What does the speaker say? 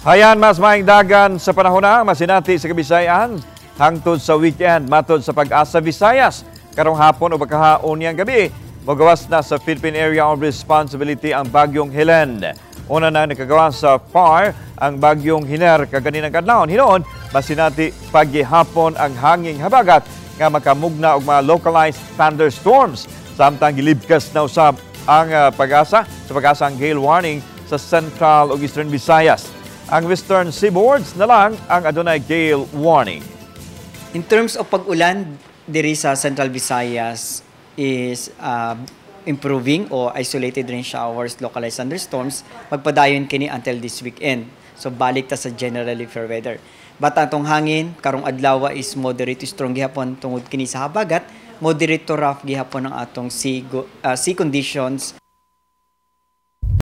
Hayan mas maing dagan sa panahon na masinati sa Kabisayan hangtod sa weekend matod sa PAGASA Visayas. Karong hapon o kaha unyang gabii, mogawas na sa Philippine Area of Responsibility ang Bagyong Helen. Una na nakagawa sa PAR ang Bagyong Hiner kaganinang kadlawon. Hinoon, masinati paghihapon ang hanging habagat nga makamugna og mga localized thunderstorms. Samtang gilibkas na usab ang PAGASA sa PAGASA ang gale warning sa Central ug Eastern Visayas. Ang Western seaboards na lang ang adunay gale warning. In terms of pag-ulan, diri sa Central Visayas is improving o isolated rain showers, localized thunderstorms, magpadayon kini until this weekend. So balik ta sa generally fair weather. Bata atong hangin, karong adlaw is moderate to strong gihapon tungod kini sa habagat, moderate to rough gihapon ang atong sea conditions